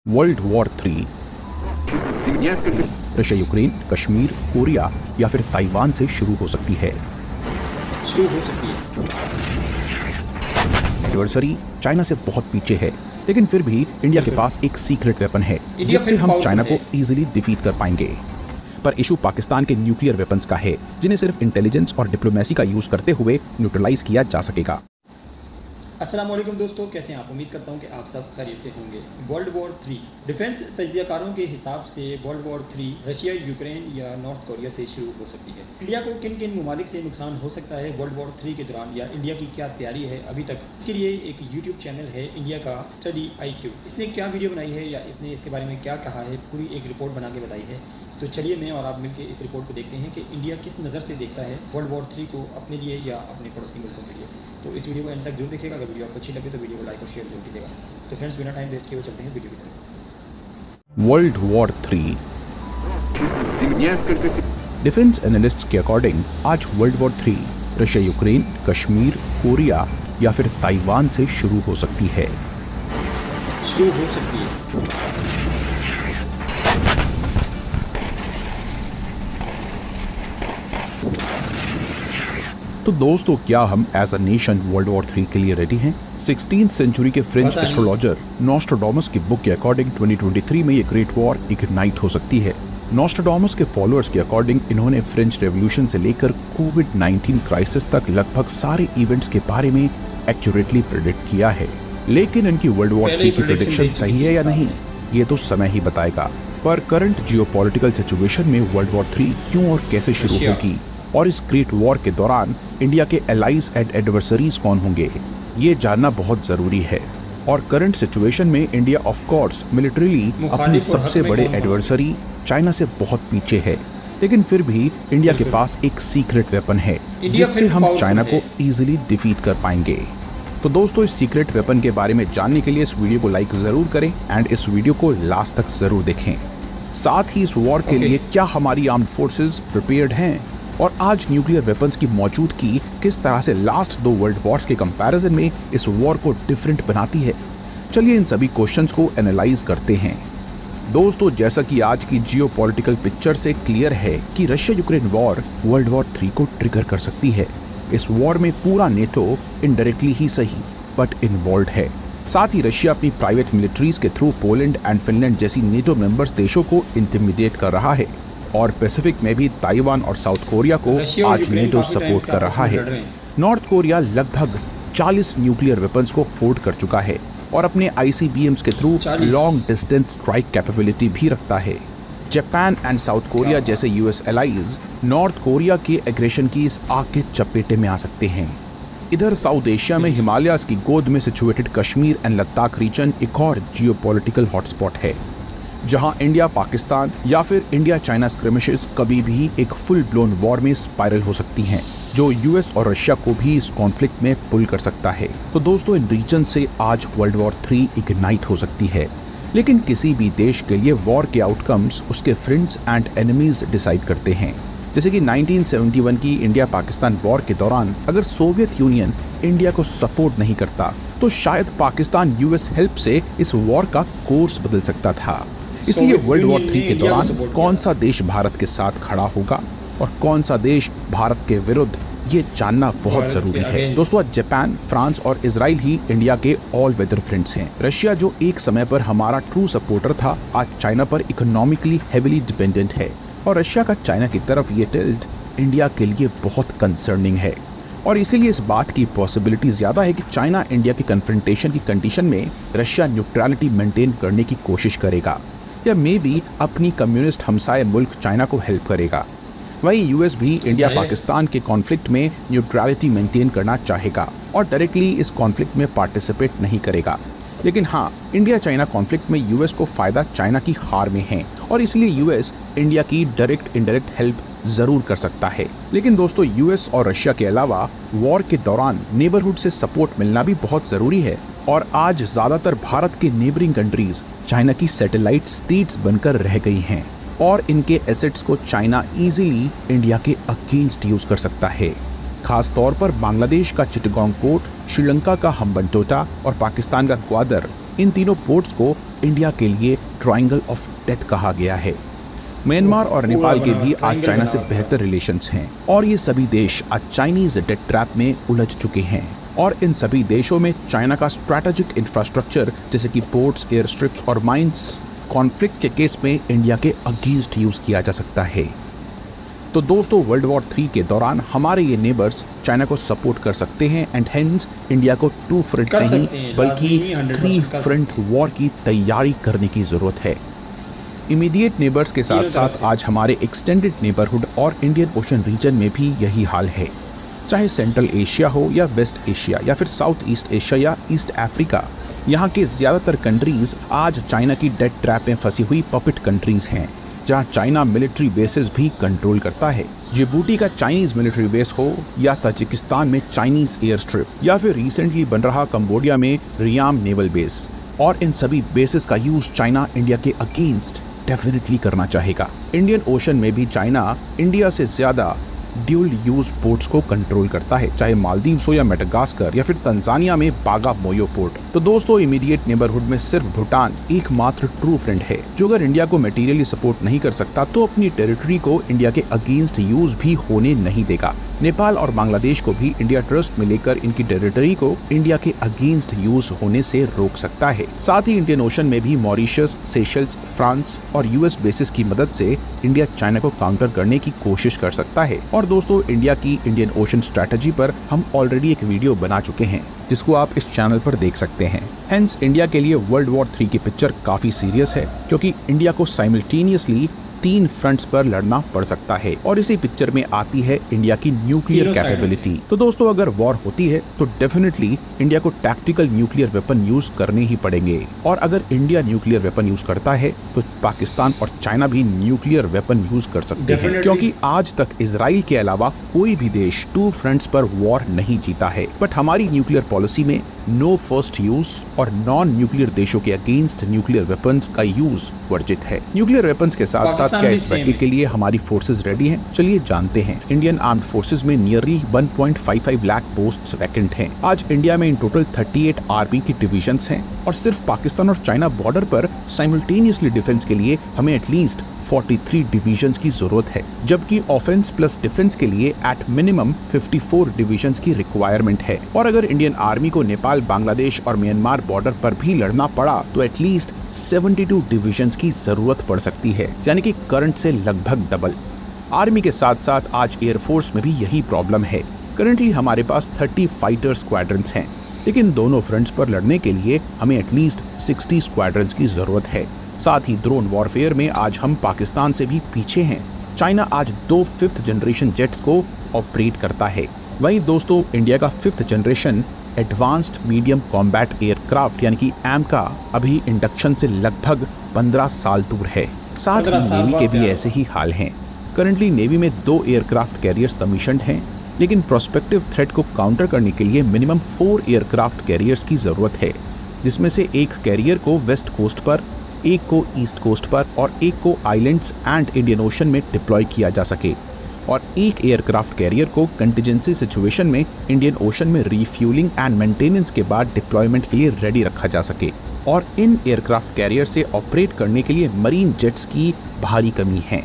World war 3 Russia Ukraine, Kashmir, Korea या फिर Taiwan से शुरू हो सकती है। एडवर्सरी चाइना से बहुत पीछे है, लेकिन फिर भी इंडिया के पास एक सीक्रेट वेपन है जिससे हम चाइना को इजीली डिफीट कर पाएंगे। पर इशू पाकिस्तान के न्यूक्लियर वेपन्स का है, जिन्हें सिर्फ इंटेलिजेंस और डिप्लोमेसी का यूज करते हुए न्यूट्रलाइज किया जा सकेगा। अस्सलाम वालेकुम दोस्तों, कैसे हैं आप? उम्मीद करता हूं कि आप सब खैरियत से होंगे। वर्ल्ड वॉर 3 डिफेंस तज्जियाकारों के हिसाब से वर्ल्ड वॉर 3 रशिया, यूक्रेन या नॉर्थ कोरिया से शुरू हो सकती है। इंडिया को किन किन ममालिक से नुकसान हो सकता है वर्ल्ड वॉर 3 के दौरान, या इंडिया की क्या तैयारी है अभी तक? इसके लिए एक यूट्यूब चैनल है इंडिया का स्टडी IQ। इसने क्या वीडियो बनाई है या इसने इसके बारे में क्या कहा है, पूरी एक रिपोर्ट बना के बताई है। तो चलिए मैं और आप मिलकर इस रिपोर्ट को देखते हैं कि इंडिया किस नज़र से देखता है वर्ल्ड वॉर 3 को, अपने लिए या अपने पड़ोसी मुल्कों के लिए। तो इस वीडियो को एंड तक जरूर देखिएगा। अगर वीडियो आपको अच्छी लगे तो वीडियो को लाइक और शेयर जरूर कीजिएगा। तो फ्रेंड्स, बिना टाइम वेस्ट किए हुए चलते हैं वीडियो की तरफ। वर्ल्ड वॉर 3 डिफेंस एनालिस्ट्स के अकॉर्डिंग आज world war 3 Russia, Ukraine, Kashmir, Korea या फिर ताइवान से शुरू हो सकती है। तो दोस्तों, क्या हम as a nation world war 3 के लिए रेडी हैं? 16th सेंचुरी के फ्रेंच एस्ट्रोलॉजर नॉस्ट्राडामस की बुक के अकॉर्डिंग 2023 में ये ग्रेट वॉर इग्नाइट हो सकती है। नॉस्ट्राडामस के फॉलोअर्स के अकॉर्डिंग इन्होंने फ्रेंच रेवोल्यूशन से लेकर कोविड-19 क्राइसिस तक लगभग सारे इवेंट्स के बारे में एक्यूरेटली प्रेडिक्ट किया है। लेकिन इनकी वर्ल्ड वॉर 3 की प्रेडिक्शन सही है या नहीं, ये तो समय ही बताएगा। पर करंट जियोपॉलिटिकल सिचुएशन में वर्ल्ड वॉर 3 क्यों और कैसे शुरू होगी, और इस ग्रेट वॉर के दौरान इंडिया के एलाइज एंड एडवर्सरीज कौन होंगे, ये जानना बहुत जरूरी है। और करंट सिचुएशन में इंडिया ऑफ कोर्स मिलिट्रीली अपने सबसे बड़े एडवर्सरी चाइना से बहुत पीछे है, लेकिन फिर भी इंडिया के पास एक सीक्रेट वेपन है जिससे हम चाइना को इजीली डिफीट कर पाएंगे। तो दोस्तों, इस सीक्रेट वेपन के बारे में जानने के लिए इस वीडियो को लाइक जरूर करें एंड इस वीडियो को लास्ट तक जरूर देखें। साथ ही इस वॉर के लिए क्या हमारी आर्म्ड फोर्सेस प्रिपेयर्ड हैं, और आज न्यूक्लियर वेपन्स की मौजूदगी किस तरह से लास्ट 2 वर्ल्ड वॉर्स के कंपैरिजन में इस वॉर को डिफरेंट बनाती है। चलिए इन सभी क्वेश्चंस को एनालाइज करते हैं। दोस्तों, जैसा कि आज की जियोपॉलिटिकल पिक्चर से क्लियर है कि Russia Ukraine war world war 3 को ट्रिगर कर सकती है। इस वॉर में पूरा नेटो इनडायरेक्टली ही सही बट इन्वॉल्व है। साथ ही रशिया अपनी प्राइवेट मिलिट्रीज के थ्रू पोलैंड एंड फिनलैंड जैसी नेटो मेंबर्स देशों को इंटिमिडेट कर रहा है, और पैसिफिक में भी ताइवान और साउथ कोरिया को आज नेटो सपोर्ट कर रहा है। नॉर्थ कोरिया लगभग 40 न्यूक्लियर वेपन्स को फोर्ड कर चुका है और अपने ICBMs के through long distance strike capability भी रखता है। जापान एंड साउथ कोरिया जैसे US एलाइज नॉर्थ कोरिया के एग्रेशन की इस आग के चपेटे में आ सकते हैं। इधर साउथ एशिया में हिमालयाज की गोद में situated Kashmir and Ladakh region एक और जियोपॉलिटिकल हॉटस्पॉट है, जहां इंडिया पाकिस्तान या फिर इंडिया चाइना स्क्रिमिशेस कभी भी एक फुल ब्लोन वॉर में स्पाइरल हो सकती हैं, जो US और रशिया को भी इस कॉन्फ्लिक्ट में पुल कर सकता है। तो दोस्तों, इन रीजन से आज वर्ल्ड वॉर 3 इग्नाइट हो सकती है। लेकिन किसी भी देश के लिए वॉर के आउटकम्स उसके फ्रेंड्स एंड एनिमीज डिसाइड करते हैं। जैसे कि 1971 की इंडिया पाकिस्तान वॉर के दौरान अगर सोवियत यूनियन इंडिया को सपोर्ट नहीं करता तो शायद पाकिस्तान US हेल्प से इस वॉर का कोर्स बदल सकता था। इसलिए वर्ल्ड वॉर 3 के दौरान कौन सा देश भारत के साथ खड़ा होगा और कौन सा देश भारत के विरुद्ध, ये जानना बहुत जरूरी है। दोस्तों, आज जापान, फ्रांस और इजराइल ही इंडिया के ऑल वेदर फ्रेंड्स हैं। रशिया जो एक समय पर हमारा ट्रू सपोर्टर था, आज चाइना पर इकोनॉमिकली हेविली डिपेंडेंट है, और रशिया का चाइना की तरफ ये टिल्ट इंडिया के लिए बहुत कंसर्निंग है। और इसीलिए इस बात की पॉसिबिलिटी ज्यादा है कि चाइना इंडिया की कन्फ्रंटेशन की कंडीशन में रशिया न्यूट्रलिटी मेंटेन करने की कोशिश करेगा, या मे बी अपनी कम्युनिस्ट हमसाए मुल्क चाइना को हेल्प करेगा। वहीं US भी इंडिया पाकिस्तान के कॉन्फ्लिक्ट में न्यूट्रलिटी मेंटेन करना चाहेगा और डायरेक्टली इस कॉन्फ्लिक्ट में पार्टिसिपेट नहीं करेगा। लेकिन हाँ, इंडिया चाइना कॉन्फ्लिक्ट में US को फायदा चाइना की हार में है, और इसलिए US इंडिया की डायरेक्ट इनडायरेक्ट हेल्प जरूर कर सकता है। लेकिन दोस्तों, US और रशिया के अलावा वॉर के दौरान नेबरहुड से सपोर्ट मिलना भी बहुत जरूरी है, और आज ज्यादातर भारत के नेबरिंग कंट्रीज चाइना की सैटेलाइट स्टेट्स बनकर रह गई हैं, और इनके एसेट्स को चाइना इजीली इंडिया के अगेंस्ट यूज कर सकता है। खास तौर पर बांग्लादेश का चिटगांग पोर्ट, श्रीलंका का हम्बनटोटा और पाकिस्तान का ग्वादर इन तीनों पोर्ट्स को इंडिया के लिए ट्रायंगल ऑफ डेथ कहा गया है। म्यांमार और नेपाल के भी आज चाइना से बेहतर रिलेशंस हैं और ये सभी देश आज चाइनीज डेट ट्रैप में उलझ चुके हैं और इन सभी देशों में चाइना का स्ट्रैटेजिक इंफ्रास्ट्रक्चर जैसे कि पोर्ट्स, एयर स्ट्रिप्स और माइंस कॉन्फ्लिक्ट के केस में इंडिया के अगेंस्ट यूज किया जा सकता है। तो दोस्तों, वर्ल्ड वॉर 3 के दौरान हमारे ये नेबर्स चाइना को सपोर्ट कर सकते हैं एंड हेंस इंडिया को 2 फ्रंट नहीं बल्कि 3 फ्रंट वॉर की तैयारी करने की जरूरत है। इमीडिएट नेबर्स के साथ साथ आज हमारे एक्सटेंडेड नेबरहुड और इंडियन ओशन रीजन में भी यही हाल है, चाहे सेंट्रल एशिया हो या वेस्ट एशिया या फिर साउथ ईस्ट एशिया या ईस्ट अफ्रीका। यहाँ के ज़्यादातर कंट्रीज आज चाइना की डेट ट्रैप में फंसी हुई पपेट कंट्रीज हैं, जहाँ चाइना मिलिट्री बेसेस भी कंट्रोल करता है। जिबूटी का चाइनीज मिलिट्री बेस हो या ताजिकिस्तान में चाइनीज एयर स्ट्रिप या फिर रिसेंटली बन रहा कंबोडिया में रियाम नेवल बेस, और इन सभी बेसिस का यूज चाइना इंडिया के अगेंस्ट डेफिनेटली करना चाहेगा। इंडियन ओशन में भी चाइना इंडिया से ज्यादा ड्यूल यूज पोर्ट्स को कंट्रोल करता है, चाहे मालदीव्स हो या मेडागास्कर या फिर तंजानिया में बागा मोयो पोर्ट। तो दोस्तों, इमीडिएट नेबरहुड में सिर्फ भूटान एकमात्र ट्रू फ्रेंड है जो अगर इंडिया को मटेरियली सपोर्ट नहीं कर सकता तो अपनी टेरिटरी को इंडिया के अगेंस्ट यूज भी होने नहीं देगा। नेपाल और बांग्लादेश को भी इंडिया ट्रस्ट में लेकर इनकी टेरिटरी को इंडिया के अगेंस्ट यूज होने से रोक सकता है। साथ ही इंडियन ओशन में भी मॉरिशस, सेशल्स, फ्रांस और यूएस बेसिस की मदद से इंडिया चाइना को काउंटर करने की कोशिश कर सकता है। और दोस्तों, इंडिया की इंडियन ओशन स्ट्रैटेजी पर हम ऑलरेडी एक वीडियो बना चुके हैं जिसको आप इस चैनल पर देख सकते हैं। हेंस इंडिया के लिए वर्ल्ड वॉर 3 की पिक्चर काफी सीरियस है क्योंकि इंडिया को साइमल्टेनियसली 3 फ्रंट्स पर लड़ना पड़ सकता है और इसी पिक्चर में आती है इंडिया की न्यूक्लियर कैपेबिलिटी। तो दोस्तों, अगर वॉर होती है तो डेफिनेटली इंडिया को टैक्टिकल न्यूक्लियर वेपन यूज करने ही पड़ेंगे, और अगर इंडिया न्यूक्लियर वेपन यूज करता है तो पाकिस्तान और चाइना भी न्यूक्लियर वेपन यूज कर सकते हैं, क्योंकि आज तक इजराइल के अलावा कोई भी देश 2 फ्रंट्स पर वॉर नहीं जीता है। बट हमारी न्यूक्लियर पॉलिसी में नो फर्स्ट यूज और नॉन न्यूक्लियर देशों के अगेंस्ट न्यूक्लियर वेपन्स का यूज वर्जित है। न्यूक्लियर वेपन्स के साथ साथ क्या इस बैटल के लिए हमारी फोर्सेस रेडी हैं? चलिए जानते हैं। इंडियन आर्म्ड फोर्सेस में नियरली 1.55 लाख पोस्ट्स वैकेंट हैं। आज इंडिया में इन टोटल 38 आर्मी की डिविजन्स हैं और सिर्फ पाकिस्तान और चाइना बॉर्डर पर साइमल्टेनियसली डिफेंस के लिए हमें एटलीस्ट 43 डिविजन्स की जरूरत है, जबकि ऑफेंस प्लस डिफेंस के लिए एट मिनिमम 54 डिविजन्स की रिक्वायरमेंट है। और अगर इंडियन आर्मी को नेपाल, बांग्लादेश और म्यांमार बॉर्डर पर भी लड़ना पड़ा तो एटलीस्ट 72 डिविजन्स की जरूरत पड़ सकती है, यानी कि करंट से लगभग डबल। आर्मी के साथ साथ आज एयरफोर्स में भी यही प्रॉब्लम है। करंटली हमारे पास 30 फाइटर स्क्वाड्रंस हैं, लेकिन दोनों फ्रंट्स पर लड़ने के लिए हमें एटलीस्ट 60 स्क्वाड्रंस की जरूरत है। साथ ही ड्रोन वॉरफेयर में आज हम पाकिस्तान से भी पीछे हैं। चाइना आज 2 5th जनरेशन जेट्स को ऑपरेट करता है। वहीं दोस्तों, इंडिया का 5th generation advanced medium combat aircraft यानी कि एमका अभी इंडक्शन से लगभग 15 साल दूर है। साथ ही नेवी के भी ऐसे ही हाल हैं। करंटली नेवी में 2 एयरक्राफ्ट कैरियर्स कमीशन्ड हैं, लेकिन प्रोस्पेक्टिव थ्रेट को काउंटर करने के लिए मिनिमम 4 एयरक्राफ्ट कैरियर्स की जरूरत है, जिसमें से एक कैरियर को वेस्ट कोस्ट पर, एक को ईस्ट कोस्ट पर और एक को आइलैंड्स एंड इंडियन ओशन में डिप्लॉय किया जा सके, और एक एयरक्राफ्ट कैरियर को कंटिजेंसी सिचुएशन में इंडियन ओशन में रिफ्यूलिंग एंड मेंटेनेंस के बाद डिप्लॉयमेंट के लिए रेडी रखा जा सके। और इन एयरक्राफ्ट कैरियर से ऑपरेट करने के लिए मरीन जेट्स की भारी कमी है।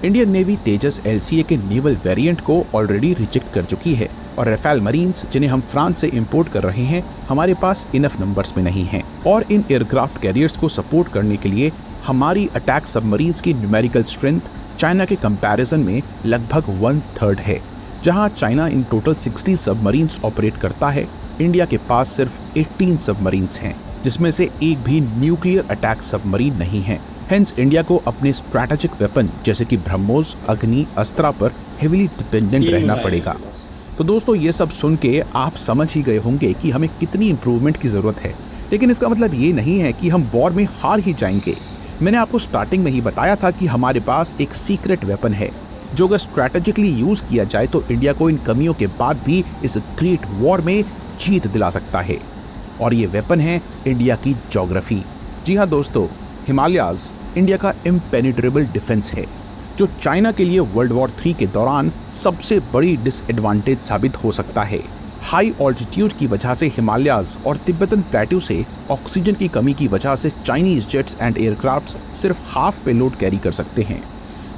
इंडियन नेवी तेजस LCA के नेवल वेरिएंट को ऑलरेडी रिजेक्ट कर चुकी है, और राफेल मरीन्स जिन्हें हम फ्रांस से इंपोर्ट कर रहे हैं हमारे पास इनफ नंबर्स में नहीं हैं। और इन एयरक्राफ्ट कैरियर्स को सपोर्ट करने के लिए हमारी अटैक सबमरीन्स की न्यूमेरिकल स्ट्रेंथ चाइना के कंपैरिजन में लगभग 1/3 है। जहां China in total 60 submarines operate करता है, इंडिया के पास सिर्फ 18 सबमरीन्स हैं, जिसमें से एक भी न्यूक्लियर अटैक सबमरीन नहीं है। हेंस इंडिया को अपने स्ट्रैटेजिक वेपन जैसे कि ब्रह्मोस, अग्नि, अस्त्रा पर हेविली डिपेंडेंट रहना पड़ेगा। तो दोस्तों, ये सब सुन के आप समझ ही गए होंगे कि हमें कितनी इंप्रूवमेंट की ज़रूरत है, लेकिन इसका मतलब ये नहीं है कि हम वॉर में हार ही जाएंगे। मैंने आपको स्टार्टिंग में ही बताया था कि हमारे पास एक सीक्रेट वेपन है जो अगर स्ट्रैटेजिकली यूज़ किया जाए तो इंडिया को इन कमियों के बाद भी इस ग्रेट वॉर में जीत दिला सकता है, और ये वेपन है इंडिया की ज्योग्राफी। जी हाँ दोस्तों, हिमालयाज इंडिया का इम्पेनिट्रेबल डिफेंस है, जो चाइना के लिए वर्ल्ड वॉर 3 के दौरान सबसे बड़ी डिसएडवांटेज साबित हो सकता है। हाई ऑल्टीट्यूड की वजह से हिमालयाज और तिब्बतन प्लेट्यू से ऑक्सीजन की कमी की वजह से चाइनीज जेट्स एंड एयरक्राफ्ट सिर्फ हाफ पेलोड कैरी कर सकते हैं।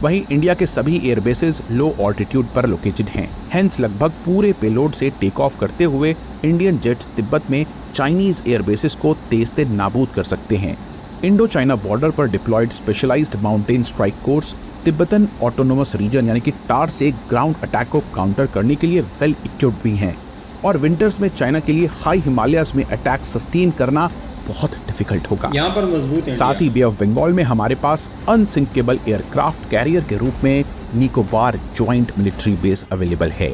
वहीं इंडिया के सभी एयरबेसेस लो ऑल्टीट्यूड पर लोकेटेड हैं। हेंस लगभग पूरे पेलोड से टेक ऑफ करते हुए इंडियन जेट्स तिब्बत में चाइनीज एयरबेसेस को तेज नाबूद कर सकते हैं। इंडो चाइना बॉर्डर पर deployed specialised mountain strike corps Tibetan autonomous region यानी कि टार से ग्राउंड अटैक को काउंटर करने के लिए वेल इक्विप्ड भी हैं और विंटर्स में चाइना के लिए हाई हिमालयाज में अटैक सस्टेन करना बहुत डिफिकल्ट होगा। यहाँ पर मजबूत साथ ही बे ऑफ बंगाल में हमारे पास अनसिंकेबल एयरक्राफ्ट कैरियर के रूप में Nicobar joint military base available है,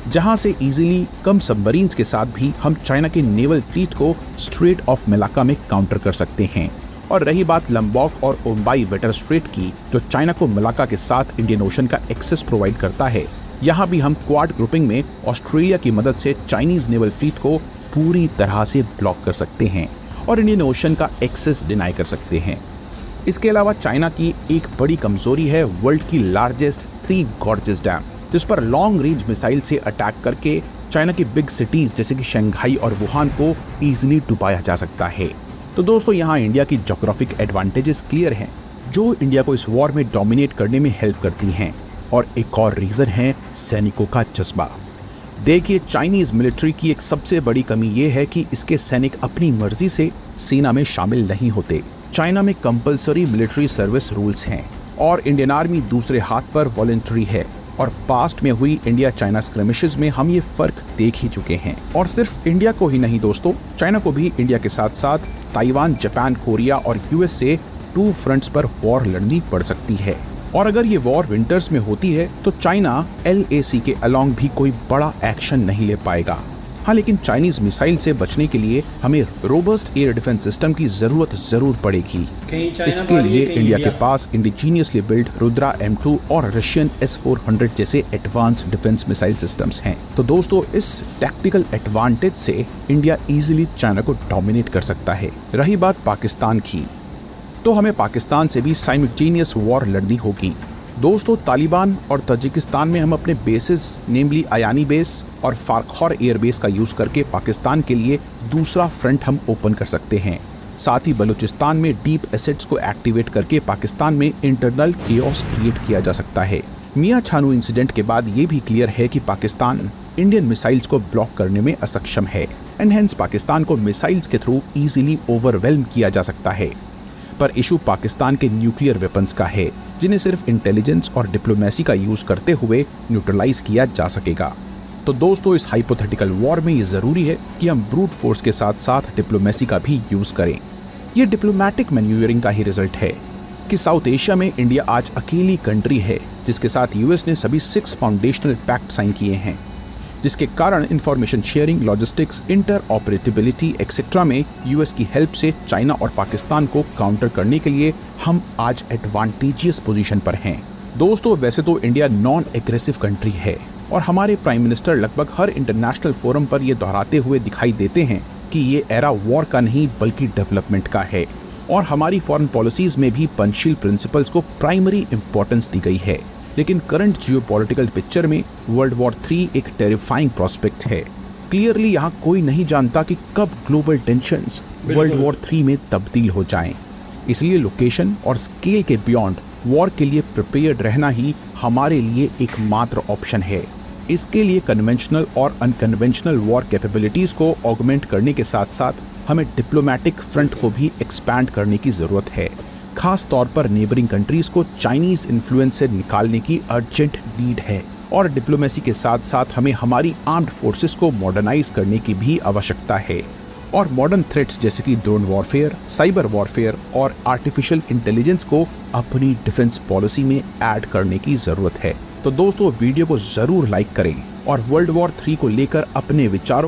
जहां से इजीली कम सबमरीन्स के साथ भी हम चाइना के नेवल फ्लीट को स्ट्रेट ऑफ मलाक्का में काउंटर कर सकते हैं। और रही बात लंबॉक और ओम्बाई वेटर स्ट्रेट की, जो चाइना को मलाक्का के साथ इंडियन ओशन का एक्सेस प्रोवाइड करता है, यहाँ भी हम क्वाड ग्रुपिंग में ऑस्ट्रेलिया की मदद से चाइनीज नेवल फ्लीट को पूरी तरह से ब्लॉक कर सकते हैं और इंडियन ओशन का एक्सेस डिनाई कर सकते हैं। इसके अलावा चाइना की एक बड़ी कमजोरी है वर्ल्ड की लार्जेस्ट थ्री गॉर्जेस डैम, जिस पर लॉन्ग रेंज मिसाइल से अटैक करके चाइना की बिग सिटीज जैसे कि शंघाई और वुहान को ईजिली डुबाया जा सकता है। तो दोस्तों, यहाँ इंडिया की ज्योग्राफिक एडवांटेजेस क्लियर हैं, जो इंडिया को इस वॉर में डोमिनेट करने में हेल्प करती हैं। और एक और रीजन है सैनिकों का जज्बा। देखिए, चाइनीज मिलिट्री की एक सबसे बड़ी कमी ये है कि इसके सैनिक अपनी मर्जी से सेना में शामिल नहीं होते। चाइना में कंपलसरी मिलिट्री सर्विस रूल्स हैं और इंडियन आर्मी दूसरे हाथ पर वॉलंटरी है। और पास्ट में हुई इंडिया चाइना स्क्रैमिशेस में हम ये फर्क देख ही चुके हैं। और सिर्फ इंडिया को ही नहीं दोस्तों, चाइना को भी इंडिया के साथ साथ ताइवान, जापान, कोरिया और यूएस से 2 फ्रंट्स पर वॉर लड़नी पड़ सकती है। और अगर ये वॉर विंटर्स में होती है तो चाइना LAC के अलोंग भी कोई बड़ा एक्शन नहीं ले पाएगा। हाँ, लेकिन चाइनीज मिसाइल से बचने के लिए हमें रोबस्ट एयर डिफेंस सिस्टम की जरूरत जरूर पड़ेगी। इसके लिए इंडिया के पास इंडिजीनियसली बिल्ड रुद्रा M2 और रशियन S-400 जैसे एडवांस्ड डिफेंस मिसाइल सिस्टम्स हैं। तो दोस्तों, इस टैक्टिकल एडवांटेज से इंडिया इजीली चाइना को डोमिनेट कर सकता है। रही बात पाकिस्तान की, तो हमें पाकिस्तान से भी साइमल्टेनियस वॉर लड़नी होगी। दोस्तों, तालिबान और तजिकिस्तान में हम अपने बेसेस नेमली आयानी बेस और फारखौर एयरबेस का यूज करके पाकिस्तान के लिए दूसरा फ्रंट हम ओपन कर सकते हैं। साथ ही बलूचिस्तान में डीप एसेट्स को एक्टिवेट करके पाकिस्तान में इंटरनल केओस क्रिएट किया जा सकता है। मियां छानू इंसिडेंट के बाद ये भी क्लियर है कि पाकिस्तान इंडियन मिसाइल्स को ब्लॉक करने में असक्षम है एंड हेंस पाकिस्तान को मिसाइल्स के थ्रू इजीली ओवरवेल्म किया जा सकता है। पर इशू पाकिस्तान के न्यूक्लियर वेपन्स का है, जिन्हें सिर्फ इंटेलिजेंस और डिप्लोमेसी का यूज करते हुए न्यूट्रलाइज किया जा सकेगा। तो दोस्तों, इस हाइपोथेटिकल वॉर में ये जरूरी है कि हम ब्रूट फोर्स के साथ साथ डिप्लोमेसी का भी यूज करें। ये डिप्लोमेटिक मैन्यूवरिंग का ही रिजल्ट है कि साउथ एशिया में इंडिया आज अकेली कंट्री है जिसके साथ यूएस ने सभी 6 फाउंडेशनल पैक्ट साइन किए हैं, जिसके कारण information sharing, logistics, interoperability etcetera में यूएस की हेल्प से चाइना और पाकिस्तान को काउंटर करने के लिए हम आज एडवांटेजियस पोजीशन पर हैं। दोस्तों, वैसे तो इंडिया नॉन एग्रेसिव कंट्री है और हमारे प्राइम मिनिस्टर लगभग हर इंटरनेशनल फोरम पर ये दोहराते हुए दिखाई देते हैं कि ये एरा वॉर का नहीं बल्कि डेवलपमेंट का है और हमारी फॉरेन पॉलिसीज में भी पंचशील प्रिंसिपल्स को प्राइमरी इंपॉर्टेंस दी गई है। लेकिन करंट जियोपॉलिटिकल पिक्चर में वर्ल्ड वॉर 3 एक टेरिफाइंग प्रोस्पेक्ट है। क्लियरली यहाँ कोई नहीं जानता कि कब ग्लोबल टेंशंस वर्ल्ड वॉर 3 में तब्दील हो जाएं। इसलिए लोकेशन और स्केल के बियॉन्ड वॉर के लिए प्रिपेयर्ड रहना ही हमारे लिए एकमात्र ऑप्शन है। इसके लिए कन्वेंशनल और अनकन्वेंशनल वॉर कैपेबिलिटीज को ऑगमेंट करने के साथ साथ हमें डिप्लोमेटिक फ्रंट को भी एक्सपैंड करने की जरूरत है। खास तौर पर नेबरिंग कंट्रीज को चाइनीज इन्फ्लुएंस से निकालने की अर्जेंट नीड है और डिप्लोमेसी के साथ साथ हमें हमारी आर्म्ड फोर्सेस को मॉडर्नाइज करने की भी आवश्यकता है और मॉडर्न थ्रेट्स जैसे कि ड्रोन वॉरफेयर, साइबर वॉरफेयर और आर्टिफिशियल इंटेलिजेंस को अपनी डिफेंस पॉलिसी में ऐड करने की जरूरत है। तो दोस्तों, वीडियो को जरूर लाइक करें और वर्ल्ड वॉर 3 को लेकर अपने विचारों